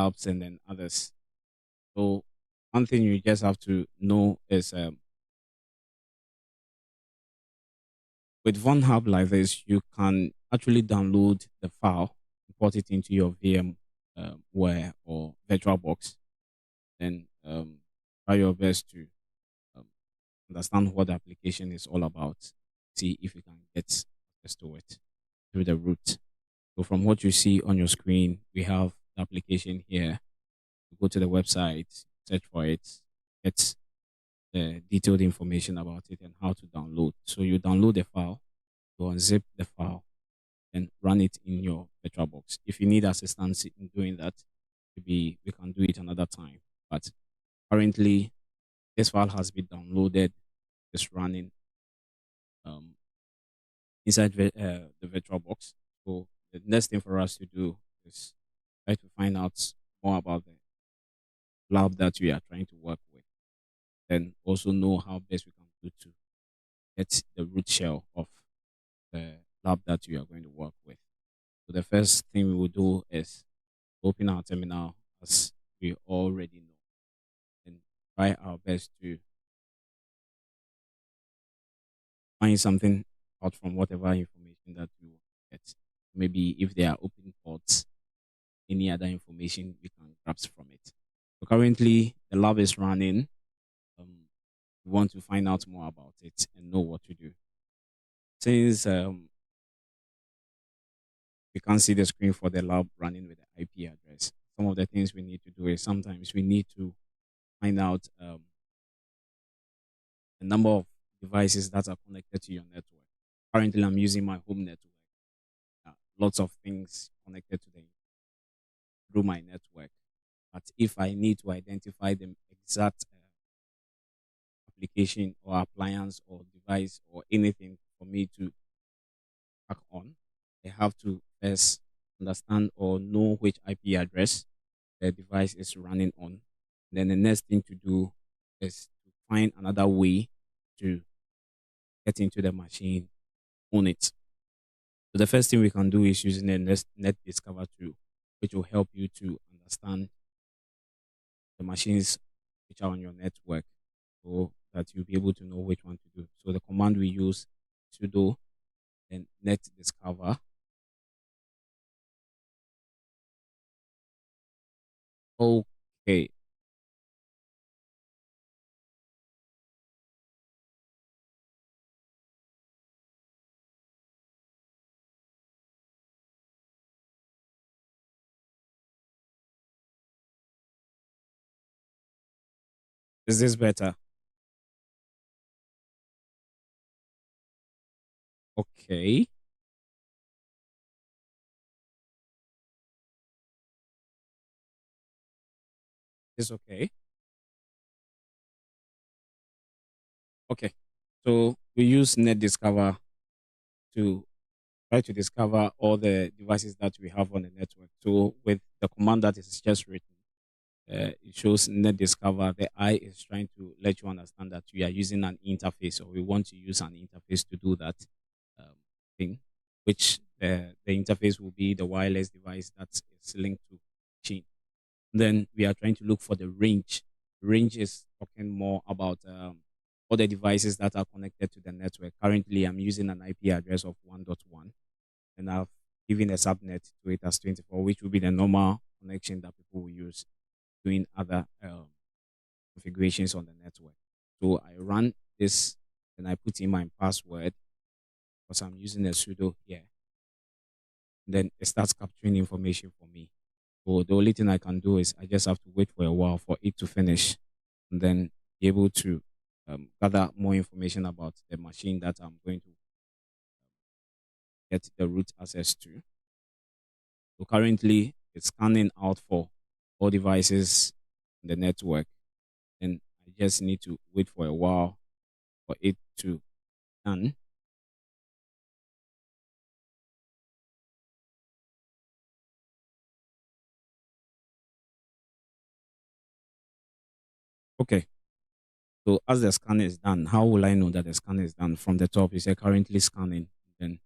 labs and then others. So one thing you just have to know is with Vulnhub like this, you can actually download the file, import it into your VM ware or VirtualBox, then try your best to um, understand what the application is all about. See if you can get access to it through the root. So from what you see on your screen, we have the application here. You go to the website, search for it, get the detailed information about it and how to download. So you download the file, you unzip the file, and run it in your VirtualBox. If you need assistance in doing that, maybe we can do it another time. But currently, this file has been downloaded, it's running um, inside the VirtualBox. So the next thing for us to do is try to find out more about the lab that we are trying to work with, and also know how best we can do to get the root shell of the lab that we are going to work with. So the first thing we will do is open our terminal as we already know and try our best to find something out from whatever information that we want to get. Maybe if there are open ports, any other information we can grasp from it. So currently the lab is running. Um, we want to find out more about it and know what to do. Since we can't see the screen for the lab running with the IP address, some of the things we need to do is sometimes we need to find out the number of devices that are connected to your network. Currently, I'm using my home network. Lots of things connected to the through my network. But if I need to identify the exact application or appliance or device or anything for me to hack on, I have to first understand or know which IP address the device is running on. Then the next thing to do is to find another way to get into the machine, own it. So the first thing we can do is using the Net Discover tool, which will help you to understand the machines which are on your network so that you'll be able to know which one to do. So the command we use sudo and net discover. Okay. Is this better? Okay. It's okay. Okay. So we use net discover to try to discover all the devices that we have on the network. So with the command that is just written, it shows net discover. The I is trying to let you understand that we are using an interface or we want to use an interface to do that um, thing, which the interface will be the wireless device that is linked to machine. Then we are trying to look for the range. Range is talking more about all the devices that are connected to the network. Currently, I'm using an IP address of 1.1 and I've given a subnet to it as 24, which will be the normal connection that people will use doing other configurations on the network. So I run this and I put in my password because I'm using a sudo here. Then it starts capturing information for me. So the only thing I can do is I just have to wait for a while for it to finish and then be able to gather more information about the machine that I'm going to get the root access to. So currently it's scanning out for all devices in the network and I just need to wait for a while for it to done. Okay. So as the scan is done, how will I know that the scan is done? From the top, it says currently scanning, then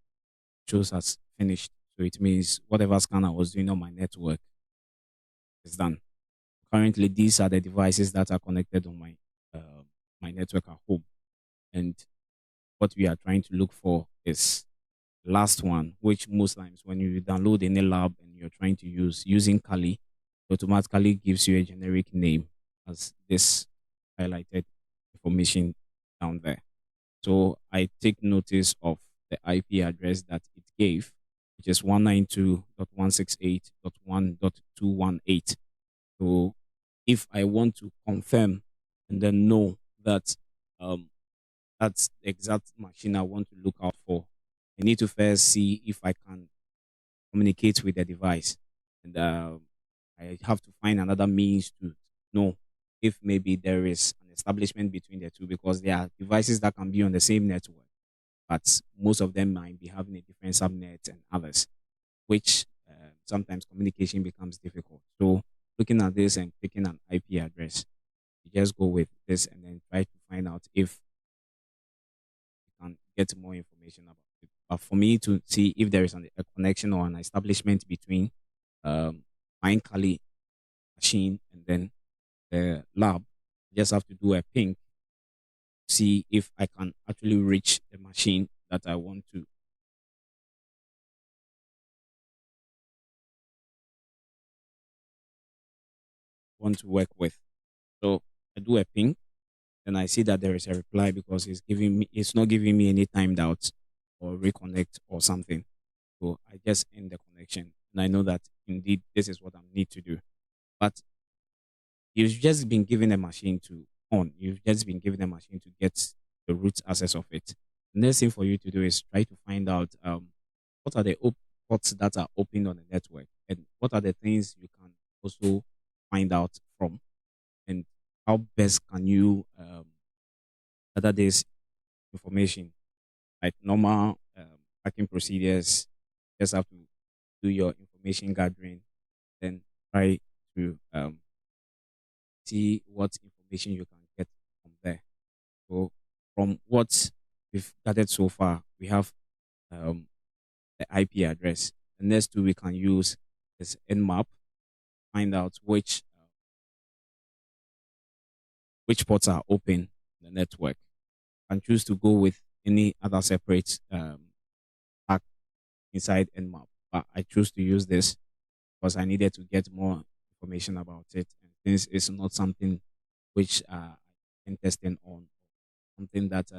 shows as finished. So it means whatever scan I was doing on my network It's done. Currently, these are the devices that are connected on my network at home. And what we are trying to look for is the last one, which most times when you download any lab and you're trying to use using Kali, it automatically gives you a generic name as this highlighted information down there. So I take notice of the IP address that it gave, which is 192.168.1.218. So if I want to confirm and then know that um, that's the exact machine I want to look out for, I need to first see if I can communicate with the device. And I have to find another means to know if maybe there is an establishment between the two because there are devices that can be on the same network, but most of them might be having a different subnet and others, which sometimes communication becomes difficult. So looking at this and picking an IP address, you just go with this and then try to find out if you can get more information about it. But for me to see if there is a connection or an establishment between um, my Kali machine and then the lab, I just have to do a ping, see if I can actually reach the machine that I want to work with. So I do a ping, then I see that there is a reply because it's not giving me any timed out or reconnect or something. So I just end the connection and I know that indeed this is what I need to do. But you've just been given a machine to on. You've just been given a machine to get the root access of it. The next thing for you to do is try to find out what are the ports that are open on the network and what are the things you can also find out from and how best can you gather this information like normal hacking procedures. Just have to do your information gathering, then try to see what information you can get from there. So from what we've gathered so far, we have um, the IP address. The next two we can use is Nmap, find out which ports are open in the network, and choose to go with any other separate tag inside Nmap. But I choose to use this because I needed to get more information about it. And since it's not something which I'm testing on, something that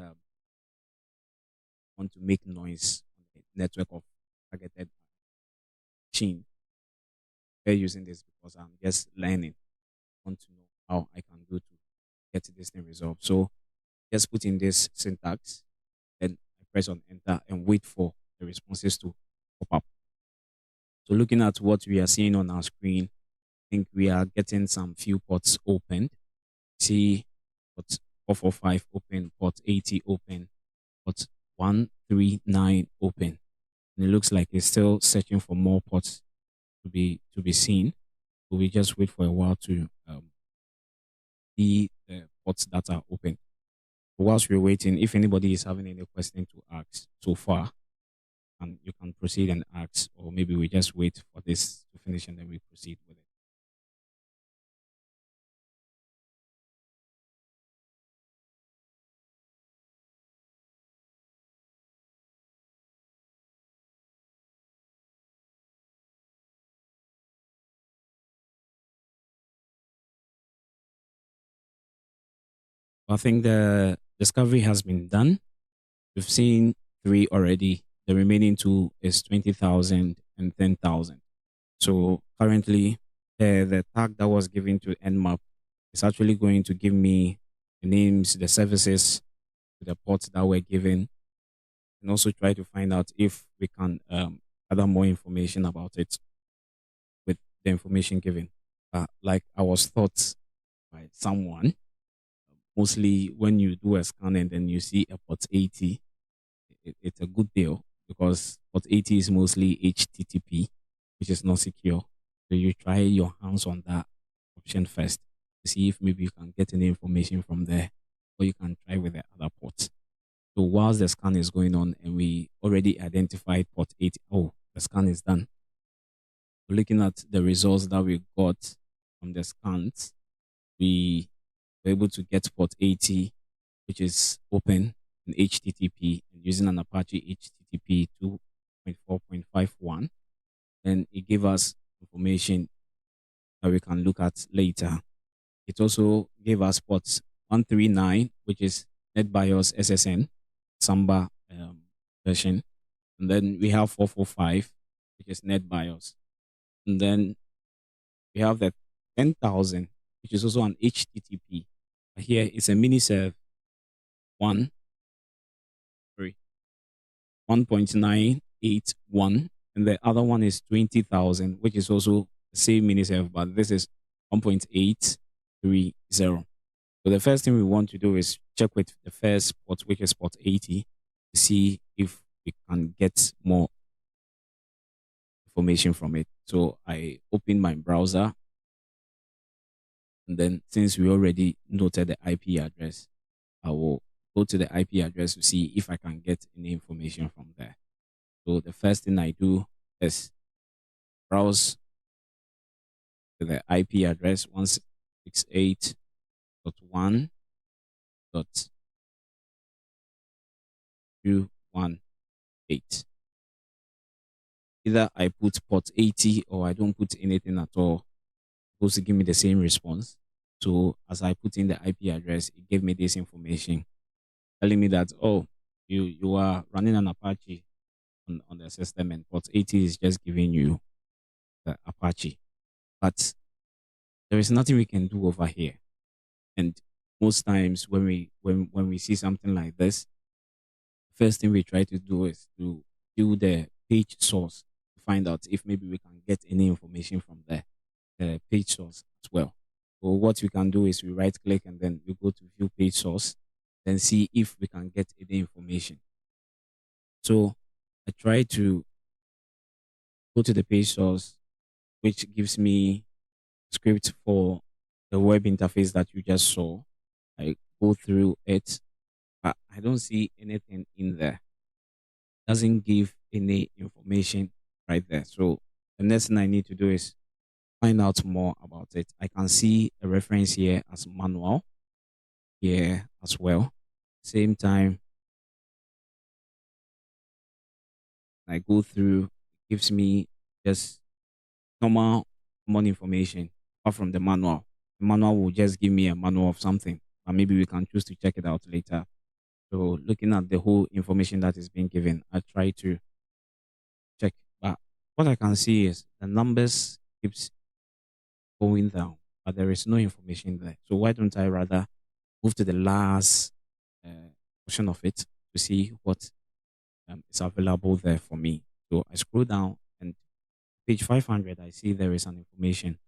want to make noise on the network of targeted machine. We're using this because I'm just learning. Want to know how I can do to get this thing resolved. So just put in this syntax, then I press on enter and wait for the responses to pop up. So looking at what we are seeing on our screen, I think we are getting some few ports opened. See port 445 open, port 80 open, port 139 open. And it looks like it's still searching for more ports to be seen. So we just wait for a while to see the ports that are open. So whilst we're waiting, if anybody is having any question to ask so far, and you can proceed and ask, or maybe we just wait for this to finish and then we proceed with it. I think the discovery has been done. We've seen three already. The remaining two is 20,000 and 10,000. So currently, the tag that was given to Nmap is actually going to give me the names, the services, the ports that were given, and also try to find out if we can gather more information about it with the information given. Like I was taught by someone, mostly when you do a scan and then you see a port 80, it's a good deal because port 80 is mostly HTTP, which is not secure. So you try your hands on that option first to see if maybe you can get any information from there, or you can try with the other ports. So whilst the scan is going on and we already identified port 80, oh, the scan is done. Looking at the results that we got, from the scans, we were able to get port 80, which is open in HTTP and using an Apache HTTP 2.4.51. Then it gave us information that we can look at later. It also gave us ports 139, which is NetBIOS SSN, Samba version. And then we have 445, which is NetBIOS. And then we have the 10,000, which is also an HTTP. Here it's a miniserve 1, sorry, 1.981. And the other one is 20,000, which is also the same miniserve, but this is 1.830. So the first thing we want to do is check with the first port, which is port 80, to see if we can get more information from it. So I open my browser, and then since we already noted the IP address, I will go to the IP address to see if I can get any information from there. So the first thing I do is browse to the IP address 168.1.218. Either I put port 80 or I don't put anything at all. It's supposed to give me the same response. So as I put in the IP address, it gave me this information telling me that, oh, you are running an Apache on the system, and port 80 is just giving you the Apache. But there is nothing we can do over here. And most times when we see something like this, first thing we try to do is to do the page source to find out if maybe we can get any information from there, the page source as well. So what we can do is we right click and then we go to view page source, then see if we can get any information. So I try to go to the page source, which gives me script for the web interface that you just saw. I go through it, but I don't see anything in there. Doesn't give any information right there. So the next thing I need to do is find out more about it. I can see a reference here as manual here as well. Same time, I go through, it gives me just normal common information apart from the manual. The manual will just give me a manual of something, and maybe we can choose to check it out later. So looking at the whole information that is being given, I try to check. But what I can see is the numbers keeps going down, but there is no information there. So why don't I rather move to the last portion of it to see what is available there for me? So I scroll down, and page 500, I see there is an information,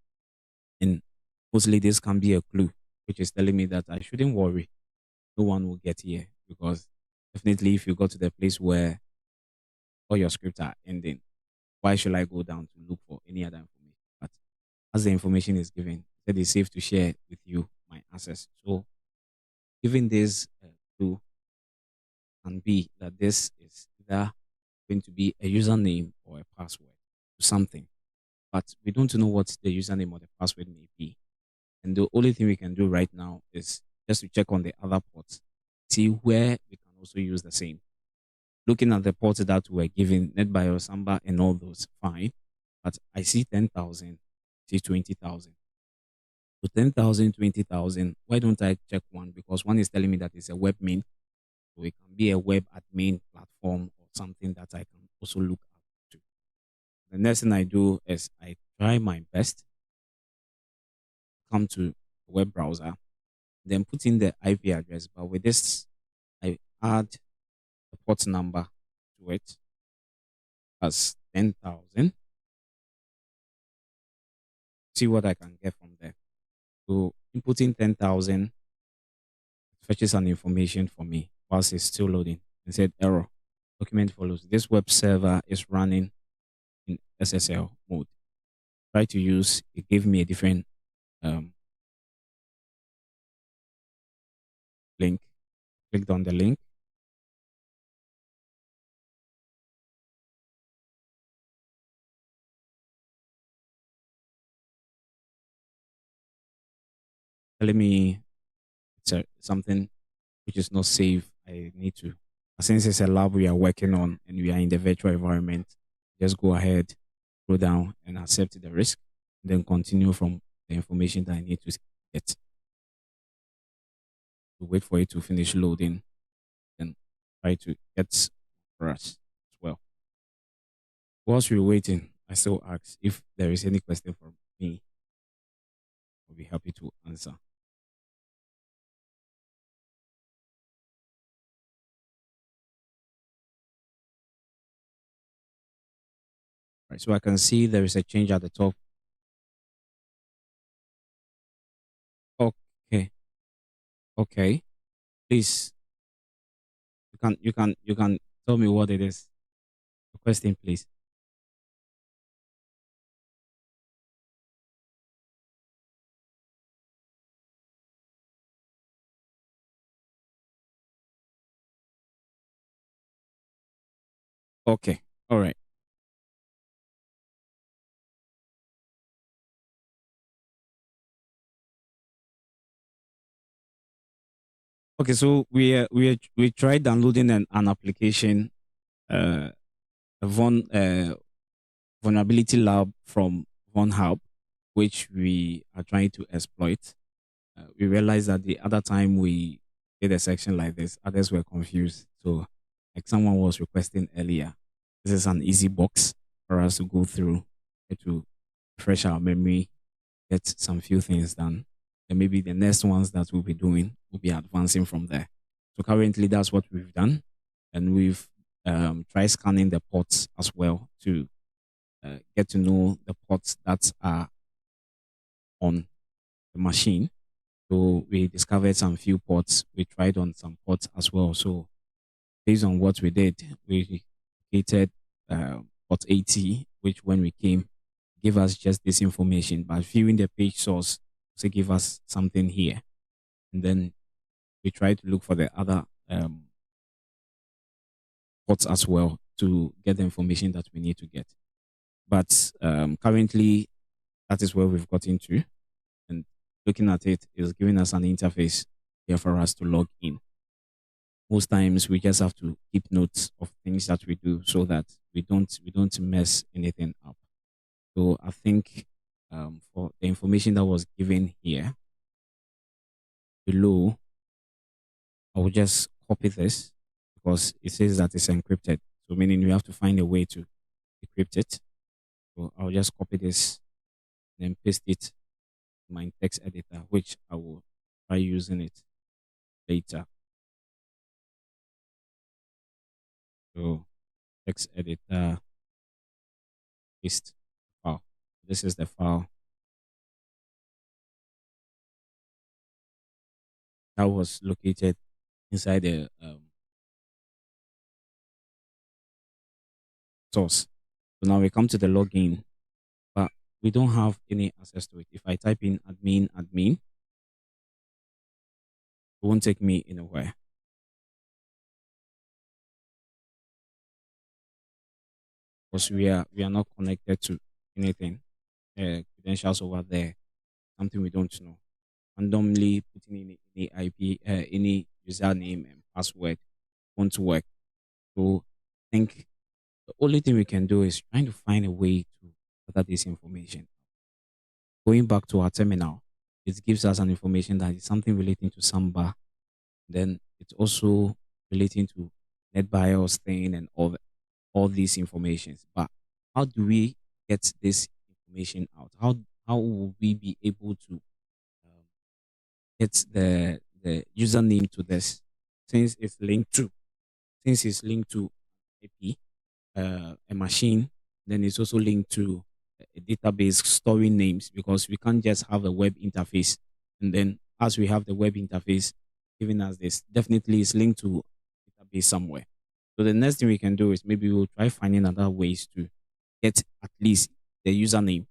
and mostly this can be a clue, which is telling me that I shouldn't worry. No one will get here, because definitely if you go to the place where all your scripts are ending, why should I go down to look for any other information? But as the information is given, it is safe to share with you my access. So given this clue can be that this is either going to be a username or a password to something, but we don't know what the username or the password may be. And the only thing we can do right now is just to check on the other ports, see where we can also use the same. Looking at the ports that were given, NetBIOS, Samba, and all those, fine. But I see 10,000, see 20,000. So 10,000, 20,000. Why don't I check one? Because one is telling me that it's a web main. So it can be a web admin platform or something that I can also look at to. The next thing I do is I try my best to come to a web browser, then put in the IP address. But with this, I add the port number to it as 10,000. See what I can get from there. So inputting 10,000 fetches an information for me whilst it's still loading. It said error. Document follows. This web server is running in SSL mode. Try to use, it gave me a different um, link. Clicked on the link. telling me something which is not safe, I need to. Since it's a lab we are working on and we are in the virtual environment, just go ahead, go down and accept the risk, then continue from the information that I need to get. To wait for it to finish loading, then try to get for us as well. Whilst we're waiting, I still ask if there is any question from me, I'll be happy to answer. Right, so I can see there is a change at the top. Okay, okay. Please, you can tell me what it is. The question, please. Okay, all right. Okay, so we tried downloading an application, a vulnerability lab from Vulnhub, which we are trying to exploit. We realized that the other time we did a section like this, others were confused. So, like someone was requesting earlier, this is an easy box for us to go through to refresh our memory, get some few things done. And maybe the next ones that we'll be doing will be advancing from there. So currently, that's what we've done, and we've tried scanning the ports as well to get to know the ports that are on the machine. So we discovered some few ports. We tried on some ports as well. So based on what we did, we created port 80, which when we came, gave us just this information. But viewing the page source, also give us something here. And then we tried to look for the other ports as well to get the information that we need to get. But currently, that is where we've got into. And looking at it is giving us an interface here for us to log in. Most times we just have to keep notes of things that we do so that we don't mess anything up. So I think for the information that was given here below, I will just copy this because it says that it's encrypted. So meaning we have to find a way to decrypt it. So I'll just copy this and then paste it in my text editor, which I will try using it later. So text editor, paste file. This is the file that was located inside the source. So now we come to the login, but we don't have any access to it. If I type in admin, it won't take me anywhere because we are not connected to anything. Credentials over there, something we don't know. Randomly putting in any IP, any username and password won't work. So I think the only thing we can do is trying to find a way to gather this information. Going back to our terminal, it gives us an information that is something relating to Samba. Then it's also relating to NetBIOS thing and all these informations. But how do we get this information out? How will we be able to um, get the username to this since it's linked to IP, a machine, then it's also linked to a database storing names because we can't just have a web interface. And then as we have the web interface giving us this, definitely it's linked to database somewhere. So the next thing we can do is maybe we'll try finding other ways to get at least the username.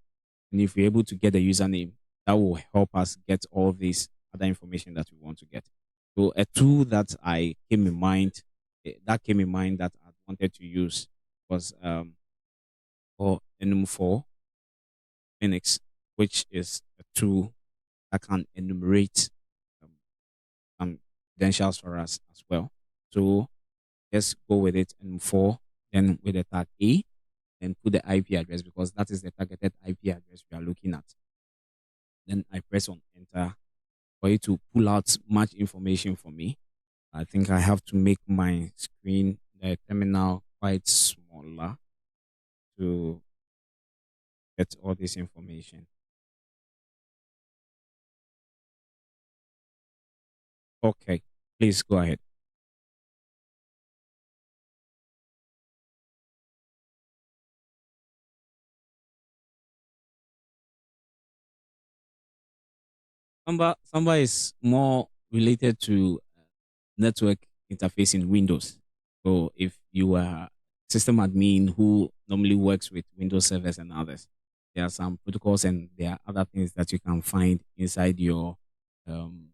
And if we're able to get the username, that will help us get all this other information that we want to get. So a tool that I came in mind, that came in mind that I wanted to use was for Enum 4 Linux, which is a tool that can enumerate um, some credentials for us as well. So let's go with it and four, then with the tag A, then put the IP address because that is the targeted IP address we are looking at. Then I press on enter for it to pull out much information for me. I think I have to make my screen, the terminal, quite smaller to get all this information. Okay, please go ahead. Samba is more related to network interface in Windows. So if you are system admin who normally works with Windows servers and others, there are some protocols and there are other things that you can find inside your um,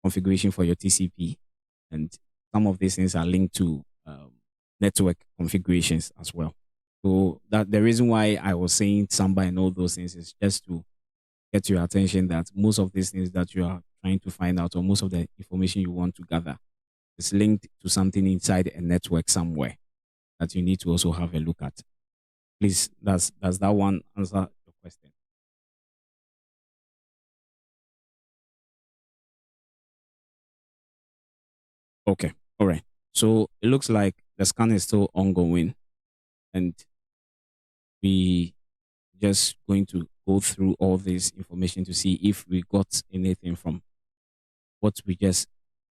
configuration for your TCP. And some of these things are linked to network configurations as well. So that the reason why I was saying Samba and all those things is just to get your attention that most of these things that you are trying to find out or most of the information you want to gather is linked to something inside a network somewhere that you need to also have a look at. Please, does that one answer your question? Okay. All right. So it looks like the scan is still ongoing and we just going to go through all this information to see if we got anything from what we just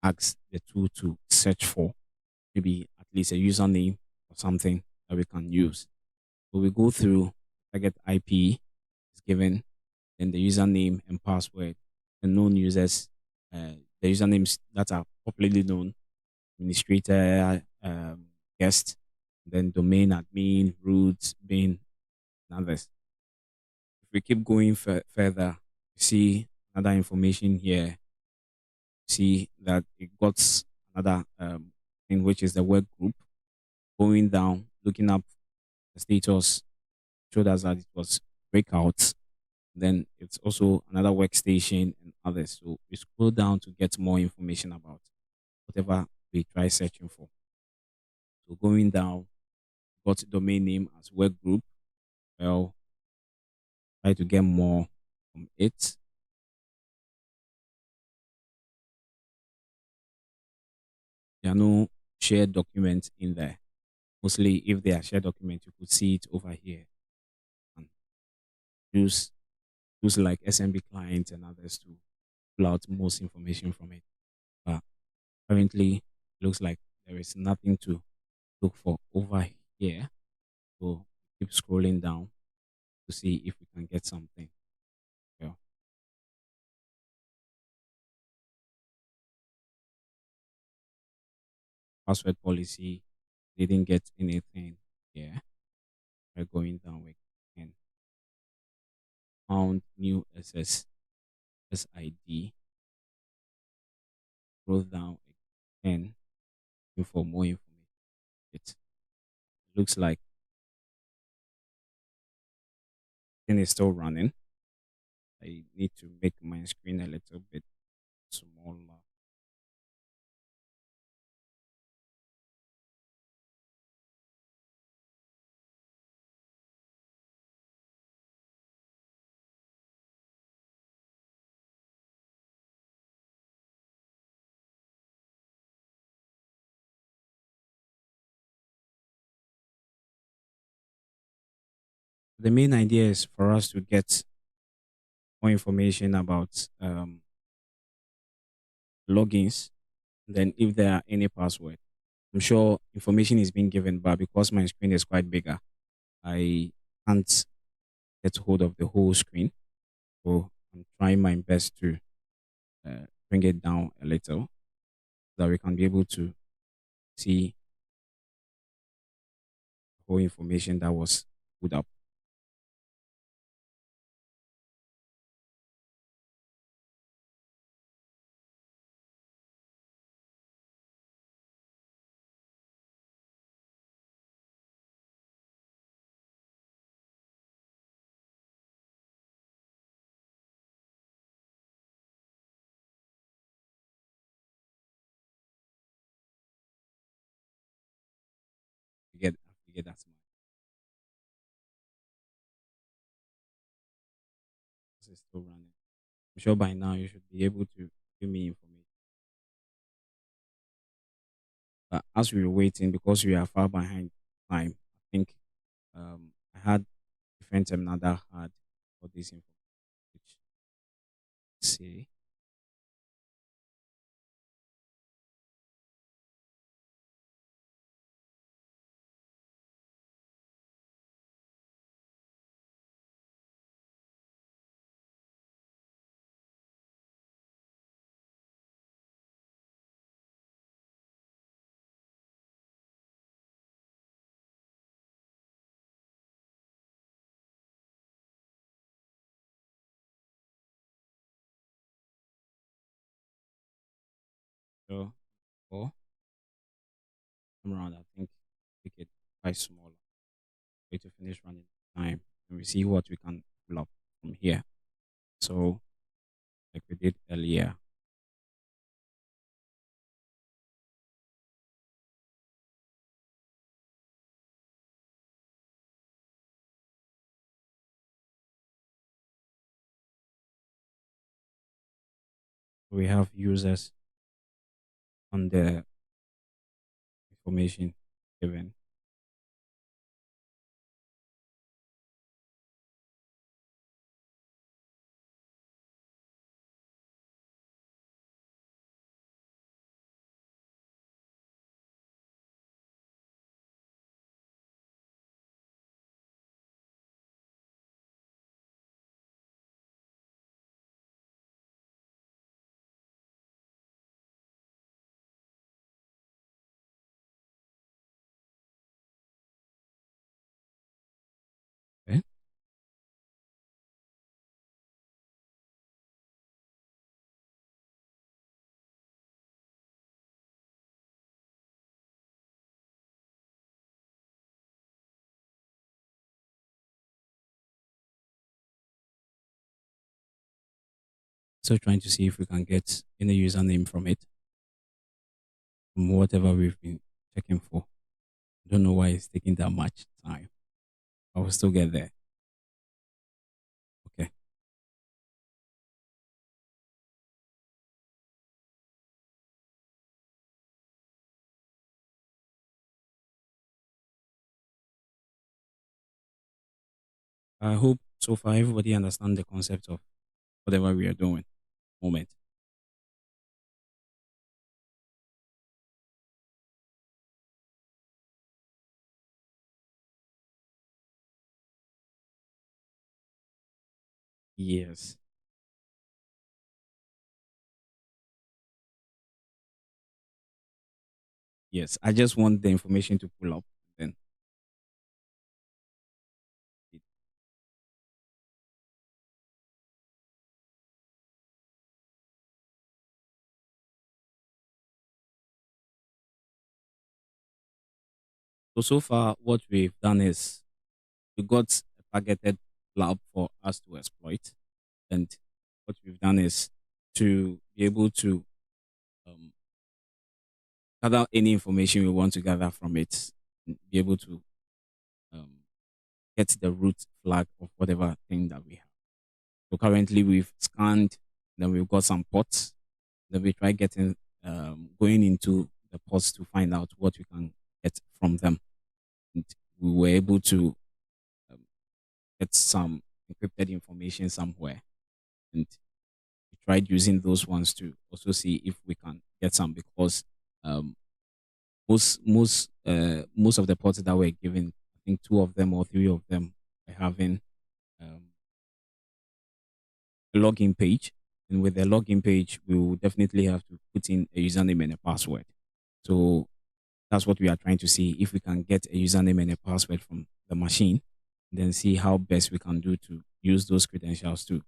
asked the tool to search for. Maybe at least a username or something that we can use. So we go through target IP is given, then the username and password, the known users, the usernames that are popularly known, administrator, guest, then domain admin, root, bin, and others. If we keep going further, you see another information here. See that it got another thing, which is the work group. Going down, looking up the status, showed us that it was breakout. Then it's also another workstation and others. So we scroll down to get more information about whatever we try searching for. So going down, got domain name as work group. Well, try to get more from it. There are no shared documents in there. Mostly, if they are shared documents, you could see it over here and use tools like SMB clients and others to pull out most information from it. But currently, it looks like there is nothing to look for over here. So keep scrolling down to see if we can get something. Well, password policy didn't get anything here. We're going down again. Found new SSID. Scroll down again. Looking for more information. It looks like thing is still running. I need to make my screen a little bit smaller. The main idea is for us to get more information about logins. Then, if there are any password, I'm sure information is being given, but because my screen is quite bigger, I can't get hold of the whole screen. So I'm trying my best to bring it down a little so that we can be able to see the whole information that was put up. get that my process is still running. I'm sure by now you should be able to give me information. But as we were waiting, because we are far behind time, I think I had different terminal that had all this information. Which say so or come around. I think make it quite smaller. Way to finish running time, and we see what we can pull up from here. So like we did earlier, we have users on the information given. Okay. So trying to see if we can get any username from it, from whatever we've been checking for. I don't know why it's taking that much time. I will still get there. Okay. I hope so far everybody understand the concept of whatever we are doing. Moment. Yes. Yes. I just want the information to pull up. Then it- so far what we've done is we got a targeted lab for us to exploit. And what we've done is to be able to um, gather any information we want to gather from it, and be able to um, get the root flag of whatever thing that we have. So currently we've scanned, then we've got some pots, then we try getting going into the pots to find out what we can get from them. And we were able to um, get some encrypted information somewhere, and we tried using those ones to also see if we can get some because um, most of the pots that were given, I think two of them or three of them were having um, a login page, and with the login page, we will definitely have to put in a username and a password. So that's what we are trying to see if we can get a username and a password from the machine, then see how best we can do to use those credentials to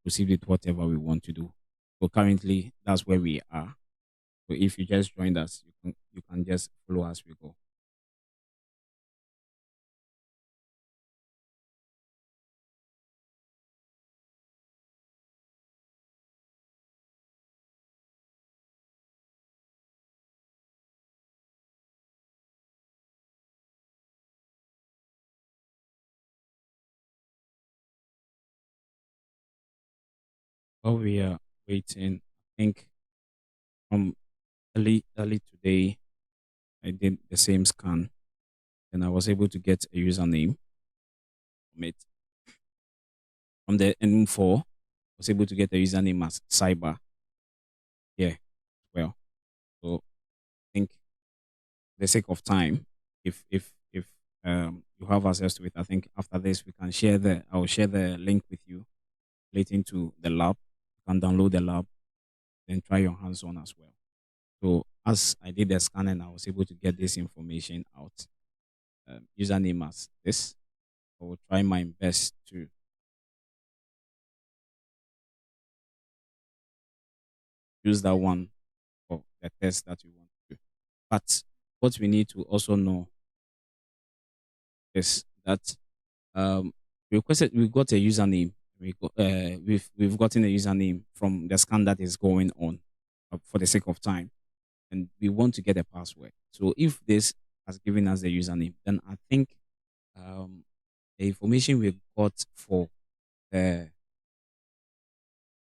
proceed with whatever we want to do. So currently, that's where we are. So if you just joined us, you can just follow as we go. While we are waiting, I think from early today, I did the same scan, and I was able to get a username from it. From the N4, I was able to get a username as cyber. Yeah, well. So I think for the sake of time, if you have access to it, I think after this we can share the I'll share the link with you relating to the lab. You can download the lab, then try your hands on as well. So as I did the scanning, I was able to get this information out. Username as this. I will try my best to use that one for the test that we want to do. But what we need to also know is that um, we got a username. We've gotten a username from the scan that is going on for the sake of time, and we want to get a password. So if this has given us the username, then I think um, the information we got for the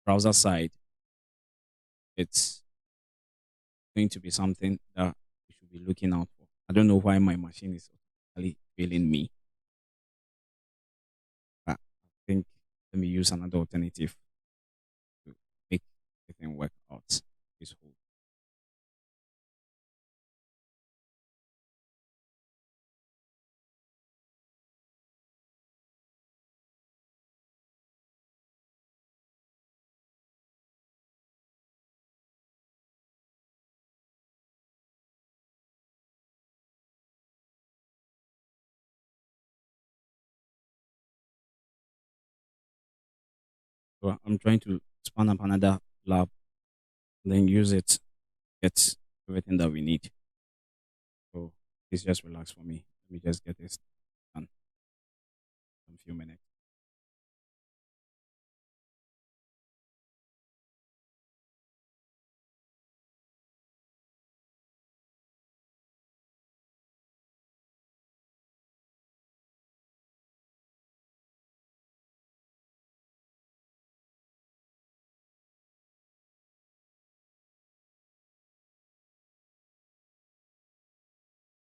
browser side, it's going to be something that we should be looking out for. I don't know why my machine is actually failing me, but I think let me use another alternative to make everything work out. This whole So I'm trying to span up another lab, then use it, get everything that we need. So please just relax for me. Let me just get this done in a few minutes.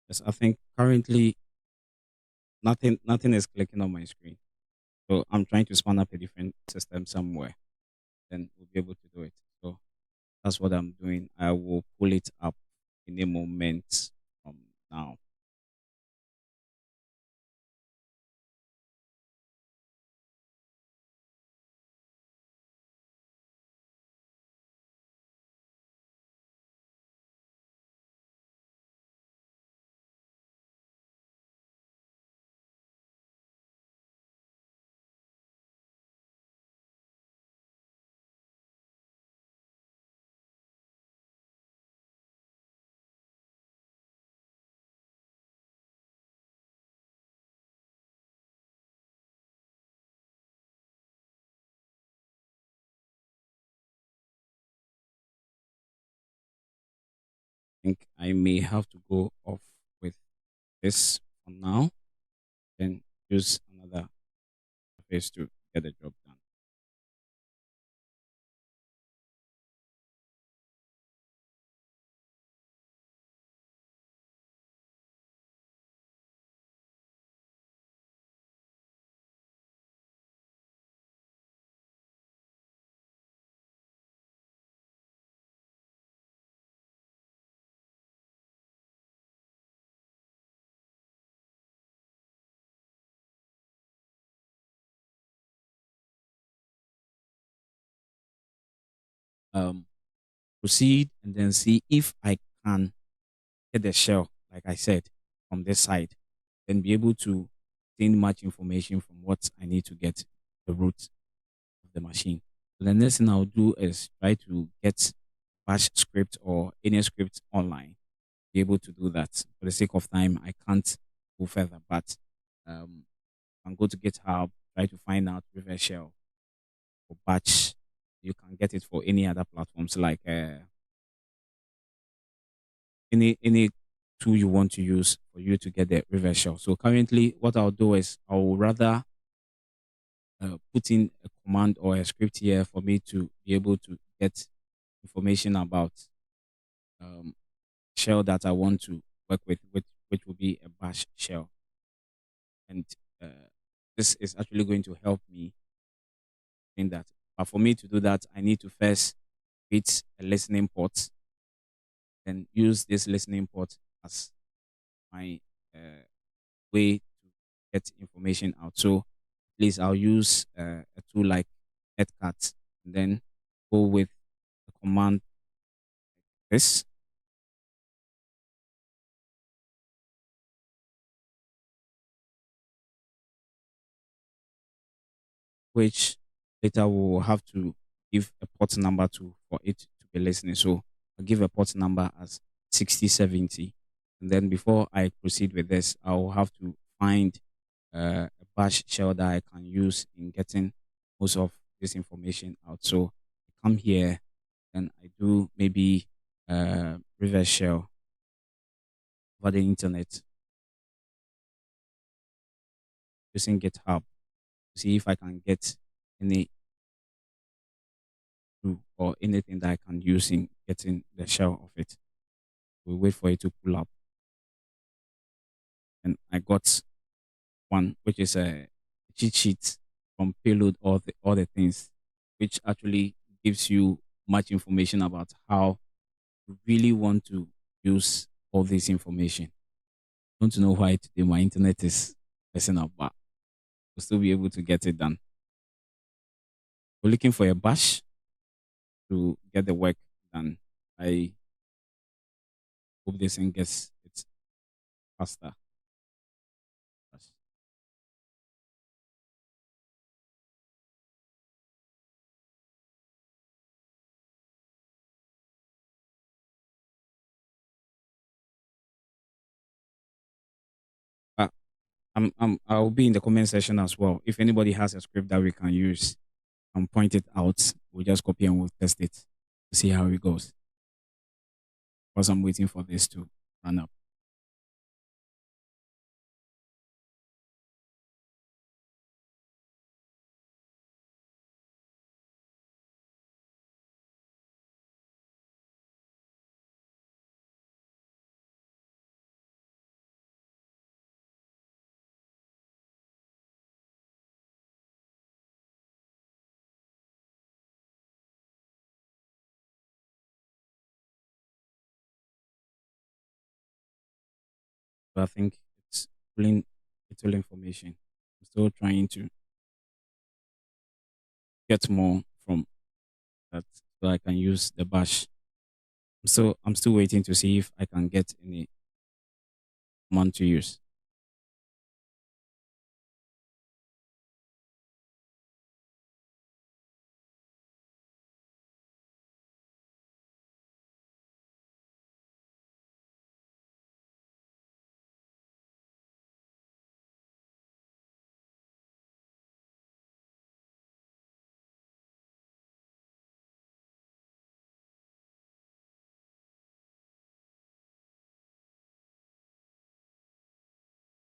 Yes, I think currently nothing is clicking on my screen. So I'm trying to span up a different system somewhere. Then we'll be able to do it. So that's what I'm doing. I will pull it up in a moment from now. I think I may have to go off with this for now, then use another face to get the job done. Um, Proceed and then see if I can get the shell, like I said, from this side, then be able to obtain much information from what I need to get the root of the machine. So the next thing I'll do is try to get bash script or any script online, be able to do that. For the sake of time, I can't go further, but um, I can go to GitHub, try to find out reverse shell or batch. You can get it for any other platforms like any tool you want to use for you to get the reverse shell. So currently, what I'll do is I'll rather put in a command or a script here for me to be able to get information about um, shell that I want to work with, which will be a bash shell. And uh, this is actually going to help me in that. But for me to do that, I need to first create a listening port, then use this listening port as my way to get information out. So please, I'll use a tool like Netcat, and then go with the command this, which later we'll have to give a port number to for it to be listening. So I'll give a port number as 6070. And then before I proceed with this, I'll have to find a bash shell that I can use in getting most of this information out. So I come here and I do maybe reverse shell over the internet using GitHub to see if I can get any clue or anything that I can use in getting the shell of it. We'll wait for it to pull up. And I got one, which is a cheat sheet from payload, all the things, which actually gives you much information about how you really want to use all this information. I want to know why today my internet is messing up, but we'll still be able to get it done. We're looking for a bash to get the work done. I hope this thing gets it faster. Uh, I'll be in the comment section as well. If anybody has a script that we can use and point it out, we'll just copy and we'll test it to see how it goes. Because I'm waiting for this to run up. So I think pulling little information. I'm still trying to get more from that so I can use the bash. I'm still waiting to see if I can get any command to use.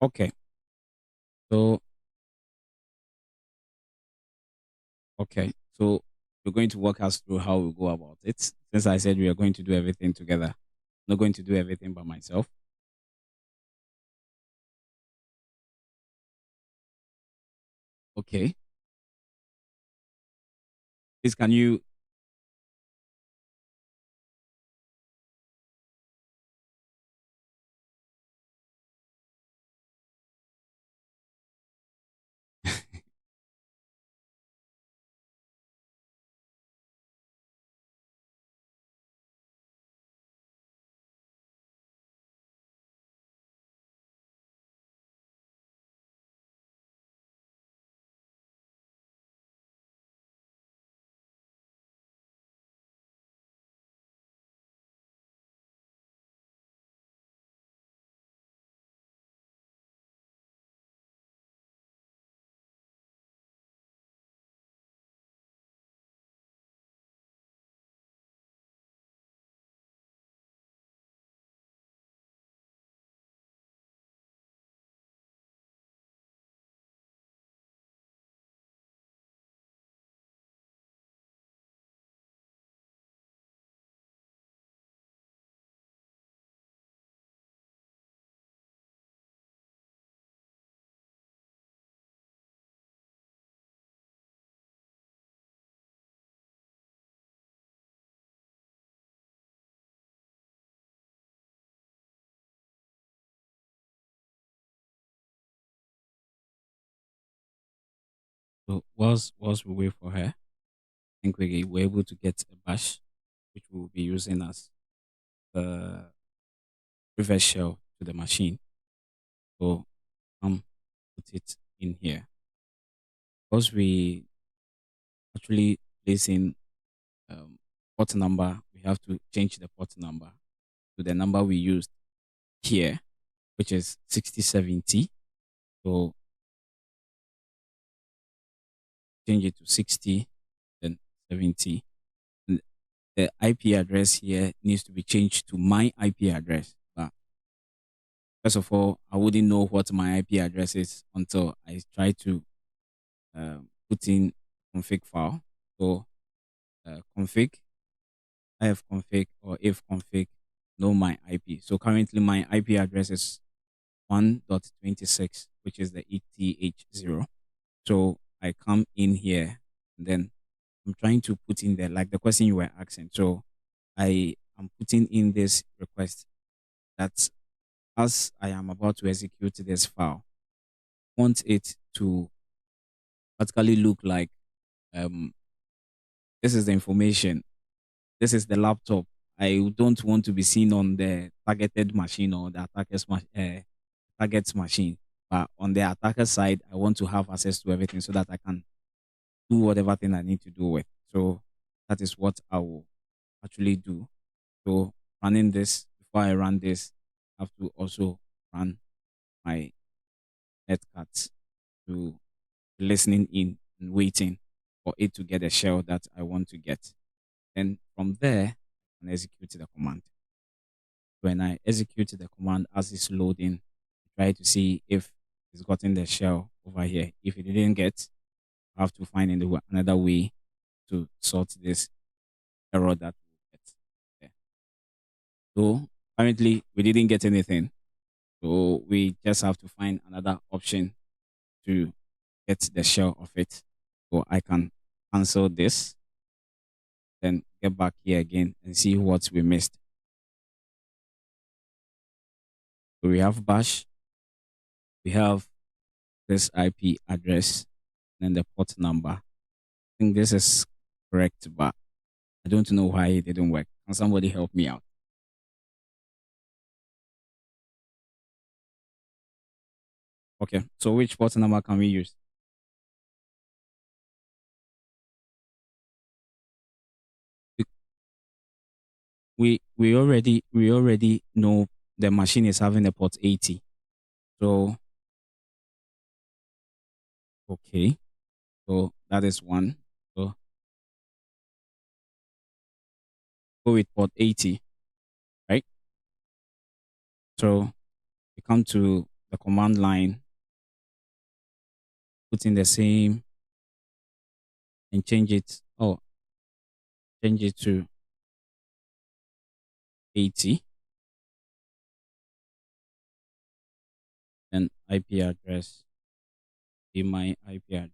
Okay. So okay. So we're going to walk us through how we go about it. Since I said we are going to do everything together, I'm not going to do everything by myself. Okay. Please can you So whilst we wait for her, I think we were able to get a bash, which we'll be using as the reverse shell to the machine. So put it in here. Because we actually place in port number, we have to change the port number to the number we used here, which is 6070. So change it to 60, then 70. And the IP address here needs to be changed to my IP address. But first of all, I wouldn't know what my IP address is until I try to put in config file. So config, ifconfig or ifconfig, know my IP. So currently my IP address is 1.26, which is the ETH0. So I come in here and then I'm trying to put in there, like the question you were asking. So I am putting in this request that as I am about to execute this file, want it to practically look like um, this is the information, this is the laptop. I don't want to be seen on the targeted machine or the target's machine. But on the attacker side, I want to have access to everything so that I can do whatever thing I need to do with. So that is what I will actually do. So running this, before I run this, I have to also run my netcat to listening in and waiting for it to get a shell that I want to get. Then from there, I can execute the command. When I execute the command as it's loading, try to see if it's gotten the shell over here. If it didn't get, I have to find another way to sort this error that we get there. So currently we didn't get anything. So we just have to find another option to get the shell of it. So I can cancel this, then get back here again and see what we missed. So we have bash, we have this IP address, and the port number. I think this is correct, but I don't know why it didn't work. Can somebody help me out? Okay, so which port number can we use? We already know the machine is having a port 80. So okay, so that is one. So go with port 80, right? So we come to the command line, put in the same and change it. Oh, change it to 80. Then IP address, be my IP address.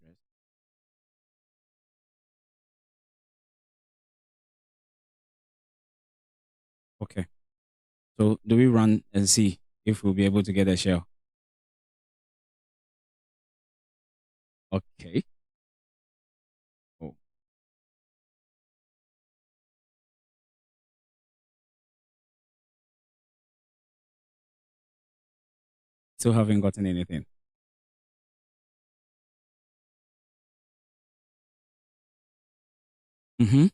Okay. So do we run and see if we'll be able to get a shell? Okay. Oh, still haven't gotten anything. Mm-hmm.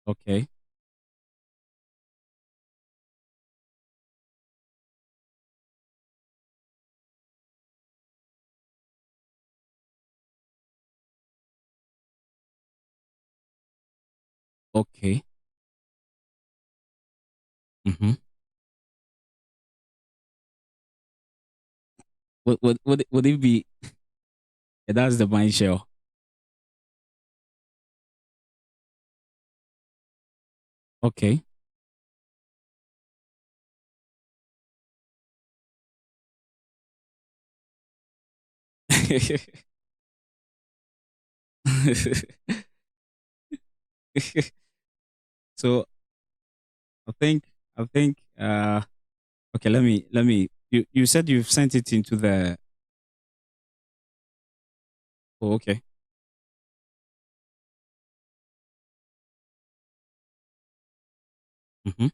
Okay. Okay. Mm-hmm. Would it be, yeah, that's the mine shell. Okay. So I think okay, let me you said you've sent it into the Oh, okay. Mm-hmm.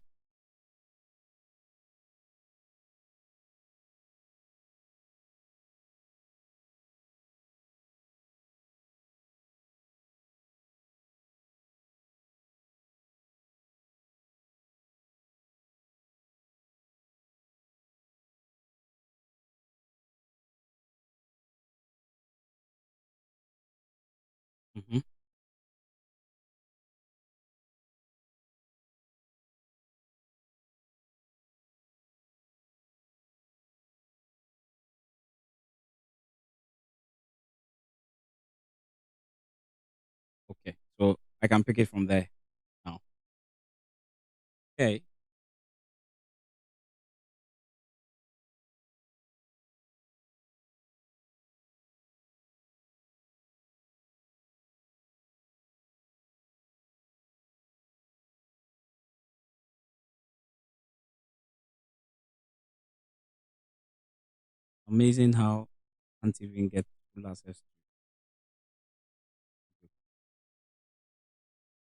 Mm-hmm. Okay. So I can pick it from there now. Okay. Amazing how I can't even get full access to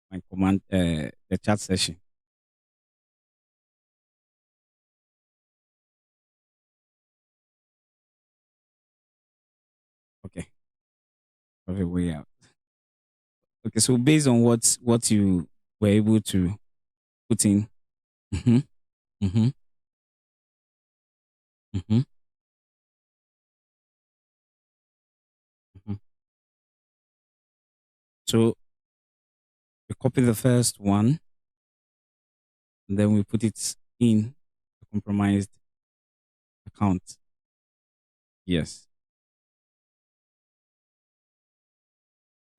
my command, the chat session. Okay. Probably way out. Okay. So based on what you were able to put in. Mm-hmm. Mm-hmm. Mm-hmm. Mm-hmm. So we copy the first one and then we put it in the compromised account. Yes.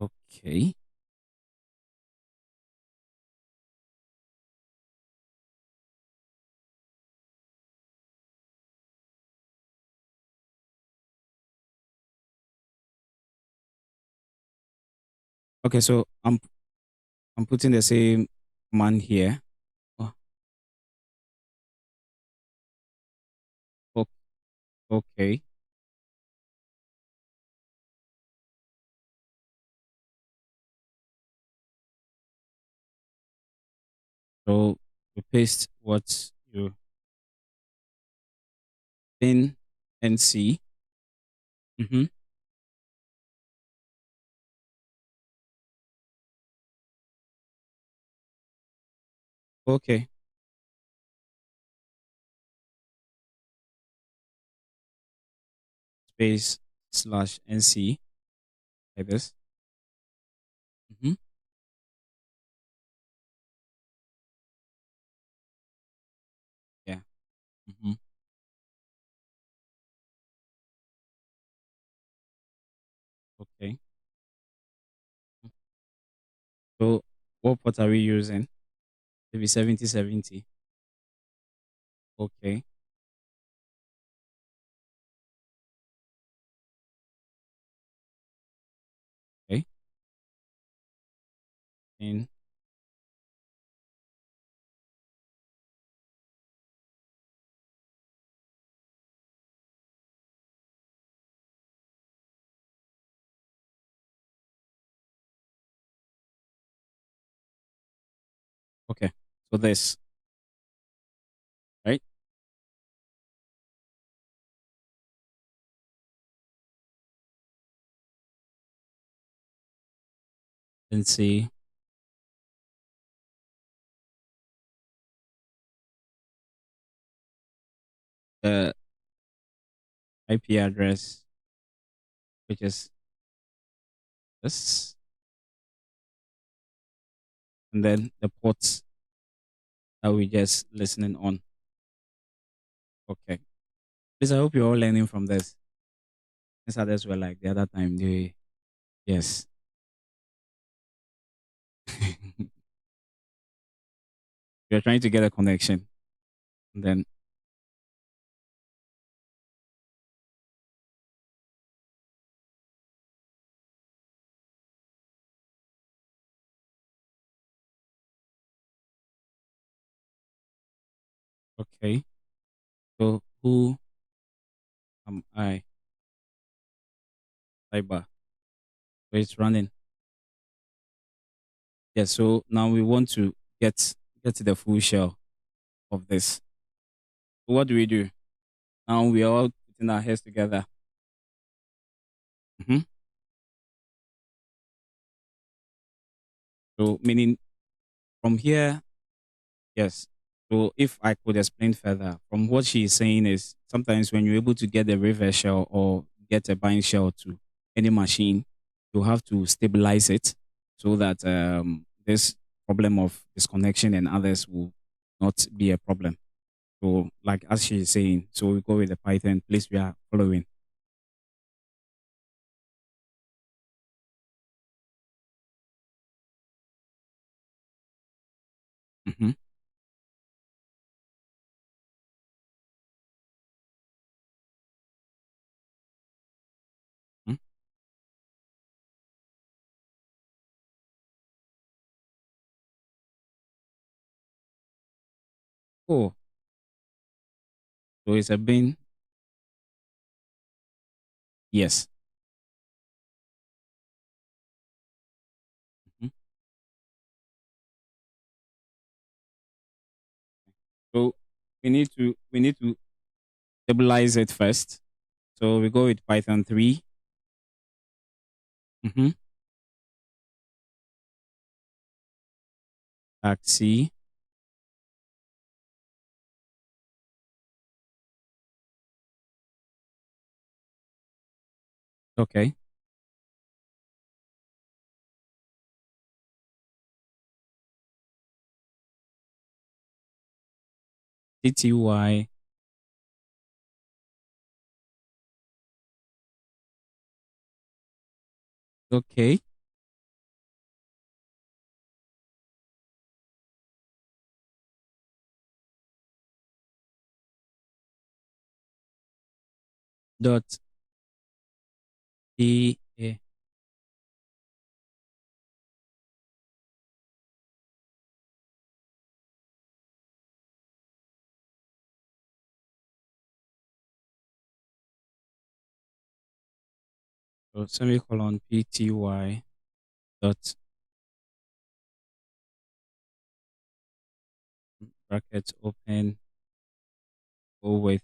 Okay. Okay. So I'm putting the same command here. Oh, o- okay. So you paste what you in and see. Mm-hmm. Okay. Space slash NC like this. Mm-hmm. Yeah. Mm-hmm. Okay. So what port are we using? Maybe 7070. Okay. Okay. In. Okay. So this, right? NC the IP address, which is this, and then the ports that we just listening on. Okay. Please, I hope you're all learning from this. These others were like the other time. They yes. You're trying to get a connection. And then okay. So who am I? Cyber. So it's running. Yes. So now we want to get to the full shell of this. So what do we do? Now we are all putting our heads together. Mhm. So meaning from here, yes. So if I could explain further, from what she is saying is sometimes when you're able to get a reverse shell or get a bind shell to any machine, you have to stabilize it so that this problem of disconnection and others will not be a problem. So like as she is saying, so we go with the Python, please we are following. Hmm. Oh, so it's a bin. Yes. Mhm. So we need to stabilize it first. So we go with Python 3. Mm-hmm. Taxi. Okay. TTY. Okay. Dot PA. So semicolon PTY dot bracket open. Go with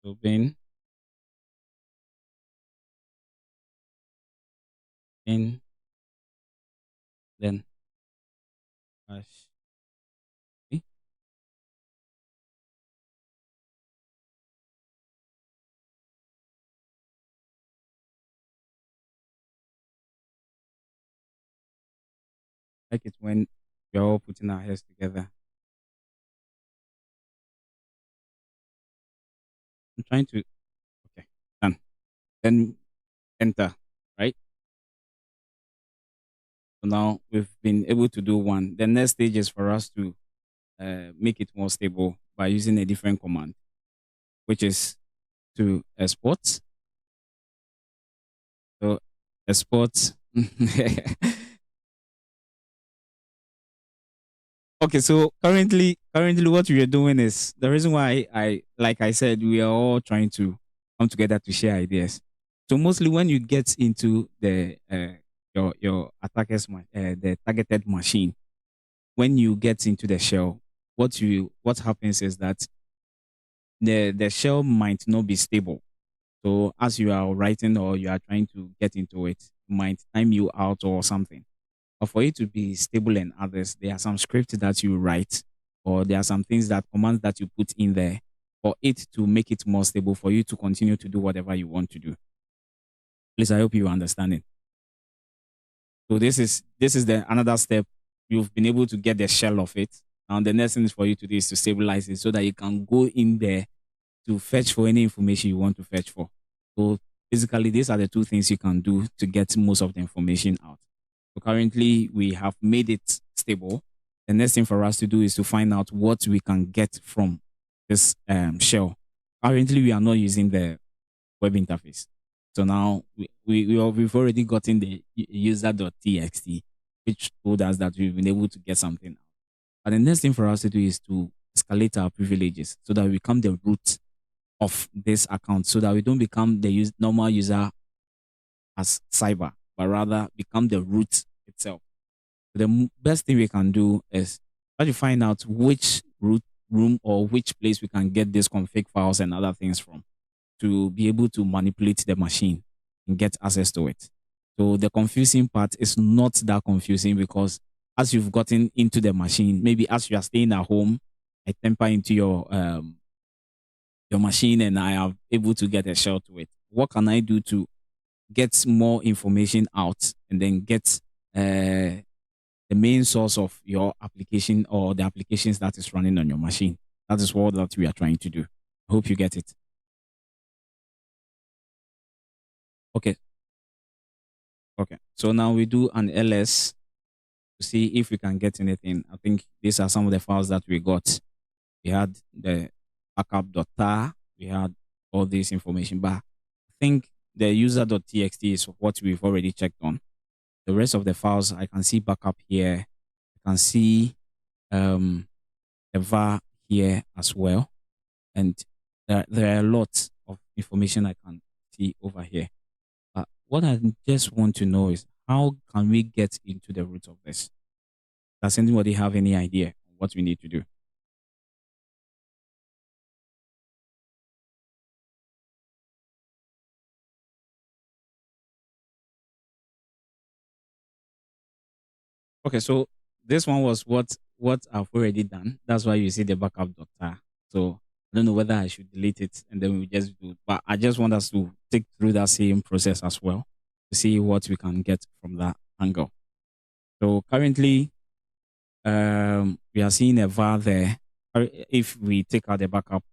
open in then hash. Okay. Like it when we're all putting our heads together. I'm trying to okay. Done. Then enter. Right? So now we've been able to do one. The next stage is for us to make it more stable by using a different command, which is to export. So export. Okay, so currently what we are doing is the reason why I like I said we are all trying to come together to share ideas. So mostly when you get into the your the targeted machine, when you get into the shell, what happens is that the shell might not be stable. So as you are writing or you are trying to get into it, it might time you out or something. But for it to be stable and others, there are some scripts that you write, or there are some things that commands that you put in there for it to make it more stable for you to continue to do whatever you want to do. Please, I hope you understand it. So this is the another step. You've been able to get the shell of it. And the next thing is for you to do is to stabilize it so that you can go in there to fetch for any information you want to fetch for. So basically, these are the two things you can do to get most of the information out. So currently, we have made it stable. The next thing for us to do is to find out what we can get from this shell. Currently, we are not using the web interface. So now we've already gotten the user.txt, which told us that we've been able to get something. But the next thing for us to do is to escalate our privileges so that we become the root of this account so that we don't become the normal user as cyber, but rather become the root itself. The best thing we can do is try to find out which root room or which place we can get these config files and other things from to be able to manipulate the machine and get access to it. So the confusing part is not that confusing because as you've gotten into the machine, maybe as you are staying at home, I temper into your machine and I am able to get a shell to it. What can I do to get more information out and then get the main source of your application or the applications that is running on your machine? That is what that we are trying to do. I hope you get it. Okay. Okay. So now we do an ls to see if we can get anything. I think these are some of the files that we got. We had the backup.tar, we had all this information, but I think the user.txt is what we've already checked on. The rest of the files, I can see backup here. I can see um, a var here as well. And there are lots of information I can see over here. But what I just want to know is how can we get into the root of this? Does anybody have any idea on what we need to do? Okay, so this one was what I've already done. That's why you see the backup.tar. So I don't know whether I should delete it and then we just do it. But I just want us to take through that same process as well to see what we can get from that angle. So currently, we are seeing a var there. If we take out the backup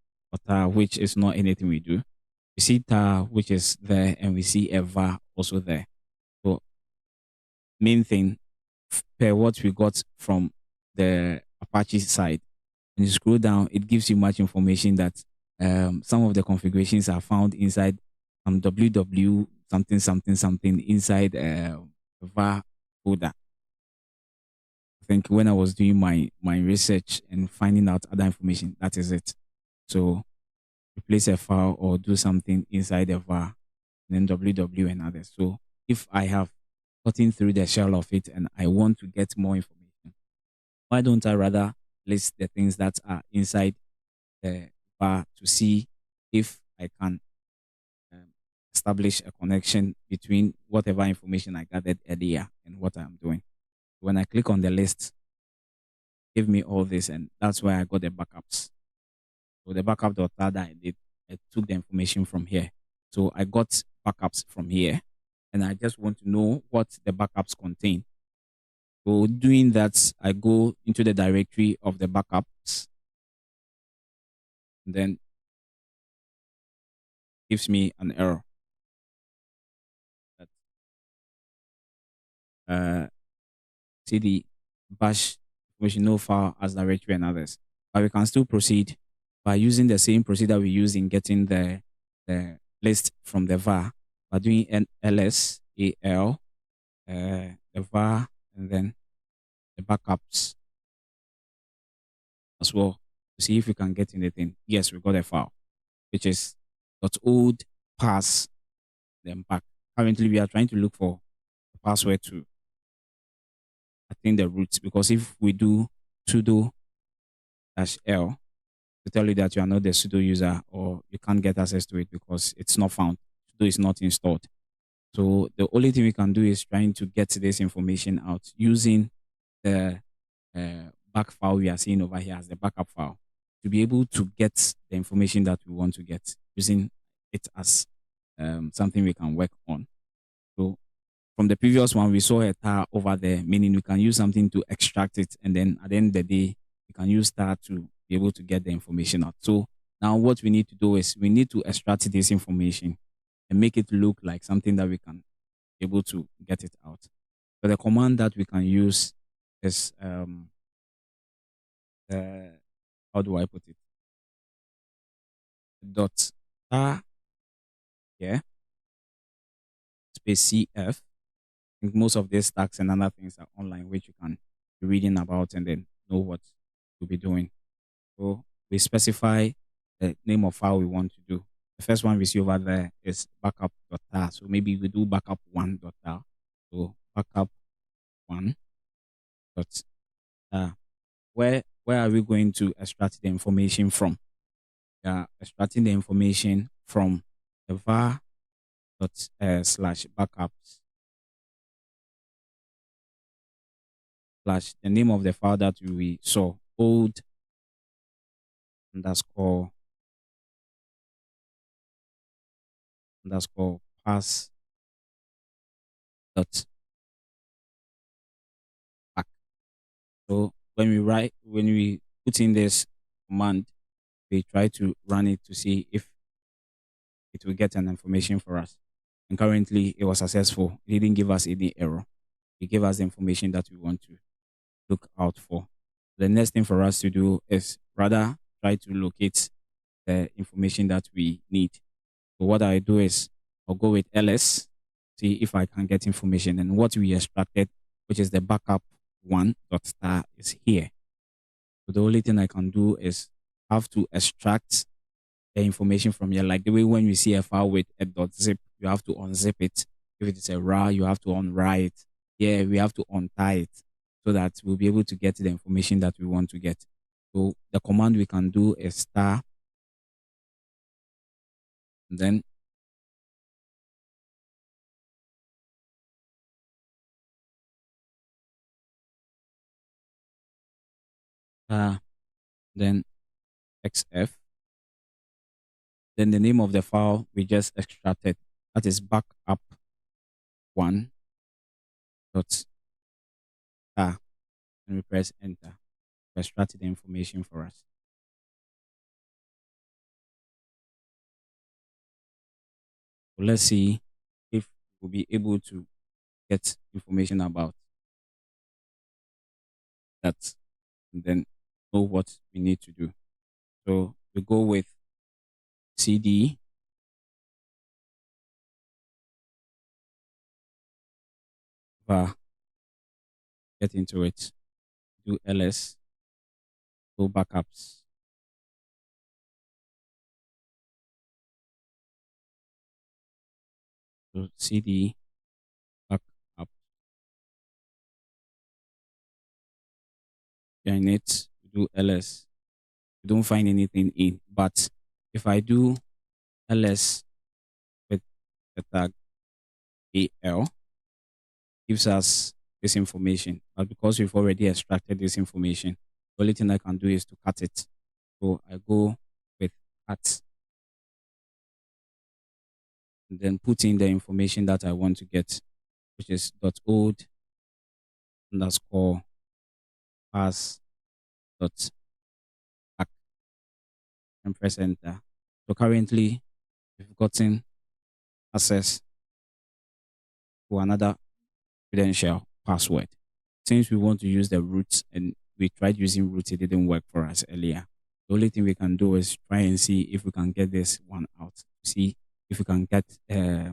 tar, which is not anything we do, we see tar, which is there, and we see a var also there. So main thing per what we got from the Apache side. When you scroll down, it gives you much information that some of the configurations are found inside ww something something something inside var folder. I think when I was doing my research and finding out other information, that is it. So replace a file or do something inside the var, and then ww and others. So if I have gotten through the shell of it and I want to get more information, why don't I rather list the things that are inside the var to see if I can um, establish a connection between whatever information I gathered earlier and what I'm doing. When I click on the list, give me all this, and that's where I got the backups. So the backup.tar that I did, I took the information from here. So I got backups from here, and I just want to know what the backups contain. So doing that, I go into the directory of the backups, and then gives me an error that cd bash information no file as directory and others. But we can still proceed by using the same procedure we use in getting the list from the var by doing an ls al the var and then the backups as well to see if we can get anything. Yes, we got a file which is .old pass then back. Currently, we are trying to look for the password to attain the root because if we do sudo -l to tell you that you are not the sudo user or you can't get access to it because it's not found, sudo is not installed. So the only thing we can do is trying to get this information out using the back file we are seeing over here as the backup file to be able to get the information that we want to get using it as something we can work on. So from the previous one, we saw a tar over there, meaning we can use something to extract it. And then at the end of the day, we can use tar to be able to get the information out. So now what we need to do is we need to extract this information and make it look like something that we can be able to get it out. So the command that we can use is, how do I put it? Dot tar, yeah, space cf. I think most of these stacks and other things are online, which you can be reading about and then know what you'll be doing. So we specify the name of file we want to do. The first one we see over there is backup.tar. So maybe we do backup1.tar. So backup1.tar. Where are we going to extract the information from? We are extracting the information from the var dot slash backups slash the name of the file that we saw, old underscore pass dot back. So when we put in this command, we try to run it to see if it will get an information for us. And currently it was successful. It didn't give us any error. It gave us the information that we want to look out for. The next thing for us to do is rather try to locate the information that we need. So what I do is I'll go with ls, see if I can get information. And what we extracted, which is the backup one dot star, is here. So the only thing I can do is have to extract the information from here. Like the way when you see a file with a .zip, you have to unzip it. If it is a RAR, you have to unwrite it. Yeah, we have to untie it so that we'll be able to get the information that we want to get. So the command we can do is star, and then then xf, then the name of the file we just extracted, that is backup one dot star, and we press enter to extract the information for us. So let's see if we'll be able to get information about that and then know what we need to do. So we go with cd var, get into it, do ls, go backups, so cd backup, join it, do ls. We don't find anything in, but if I do ls with the tag al, gives us this information. But because we've already extracted this information, the only thing I can do is to cut it. So I go with cut and then put in the information that I want to get, which is .old underscore pass dot back, and press enter. So currently we've gotten access to another credential password. Since we want to use the root and we tried using root, it didn't work for us earlier. The only thing we can do is try and see if we can get this one out. See if we can get uh,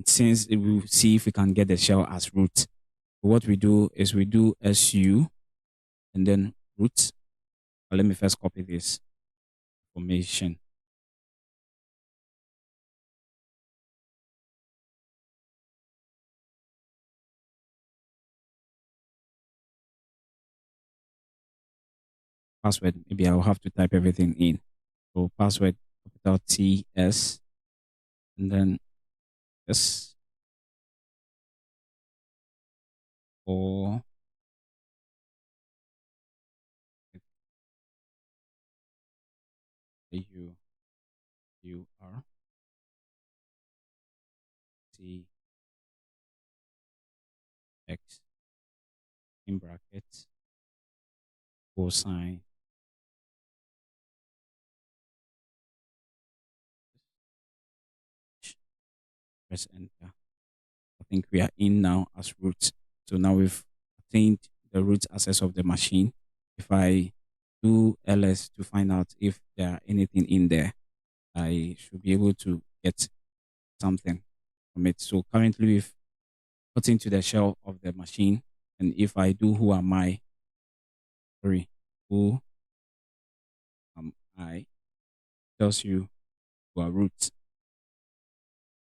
since we will see if we can get the shell as root. What we do is we do su and then root. Let me first copy this information. Password, maybe I'll have to type everything in. So password, capital T S, and then S or U U R T X in brackets cosine press enter. I think we are in now as root. So now we've obtained the root access of the machine. If I do ls to find out if there are anything in there, I should be able to get something from it. So currently we've got into the shell of the machine. And if I do who am I, sorry, who am I tells you your root,